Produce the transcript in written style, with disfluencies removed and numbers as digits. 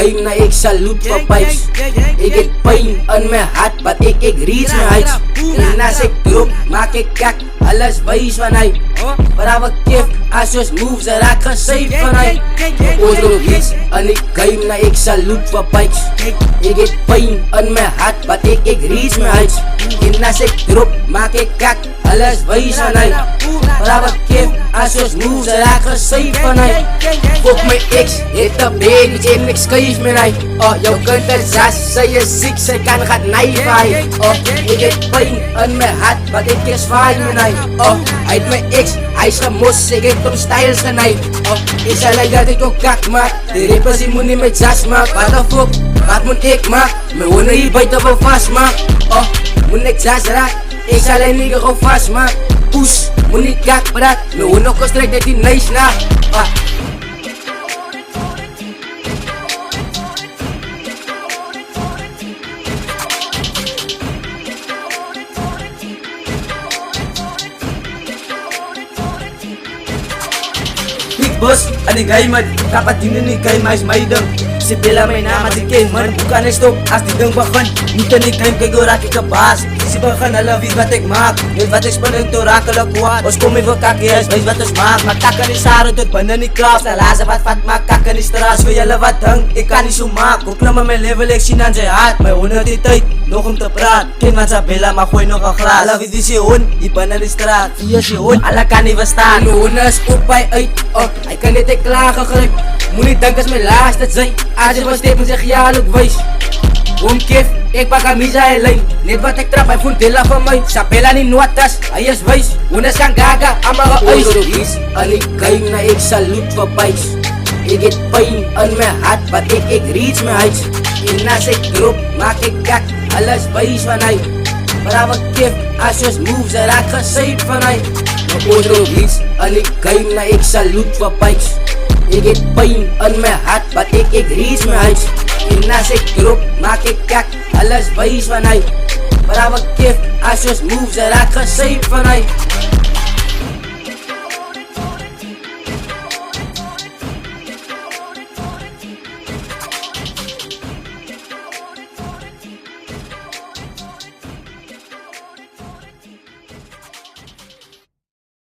geheim na ik salute voor pipes. Ik heb pijn in mijn hart, maar ik reach mijn heights. En als ik drop, maak ik kak, alles wijs van hij. Maar we kif, als je moves, er raak gesafe van hij. Oordeel iets, en ik geheim na ik salute voor pipes. Ik heb pijn in mijn hart, maar ik reach mijn heights. En als ik drop, maak ik kak, alles wijs van hij. Maar we kif, als je moves, er raak gesafe van hij. Fuck mijn ex, het de baby, en ik schijf me hij. Oh, jou kunt er zes, zij is ziek, zij kan gaat nijven hij. Oh, ik heb pijn in mijn hart, maar ik is zwaai me hij. Oh, hij is mijn ex, hij is gemost, ik heb hem styles genaaid. Oh, ik zal dat ik ook kak maak, de rappers die moet niet met zas maken. Wat de fuck, wat moet ik maken? Mijn honden hier buiten wel vast maken. Oh, moet ik zas raak, ik zal een nigger gewoon vast maken. Poes, moet niet kak praat, mijn honden kost direct dat die nice na. Bos, en ik ga met kapatine niet kan maar is mij ding. Ze bellen mijn naam als ik ken, maar de boeken is stop als die ding begin. Niet en ik kan kijken raak ik een baas. Ze beginnen alle weet wat ik maak, weet wat ik spannend door rakelijk kwaad. Ons kom even kakjes, weet wat ons maak. Maar kakken is haren tot binnen niet klaar. Stel lazen wat vat maak, kakken is terras. Voor jullie wat hang, ik kan niet zo maken. Ook naar mijn level, ik zie aan zijn hart. Mijn honden die tijd, nog om te praten. Ken wat ze bellen, maar gooi nog een glas. Alle weet die ze hond, die binnen de straat. Via ze hond, alle kan niet verstaan. Mijn honden is op bij uit, hij kan dit ik klagen gelijk. Moet niet denken als mijn laatste zijn. Als je was stepen zeg ja, look wijs. Oom kif, ik pak aan misa en lijn. Net wat ik trap, hij voelt dela van mij. Sapela niet noatas, hij is wijs. Hoenders kan gaga, allemaal geëis. En ik geheim na ik salute voor pijs. Ik heb pijn in mijn hart, maar ik reach mijn heights. En als ik drop, maak ik kak, alles wijs van hij. Maar we kif, als je moves, er raak gesafe van hij. Oordeel iets, en ik geheim na ik salute voor pijs. Ik heb pijn in mijn hart, maar ik reach mijn heights. En als ik drop, maak ik kak, alles wijs van hij. Maar we kif, als je moves, er raak gesafe van hij.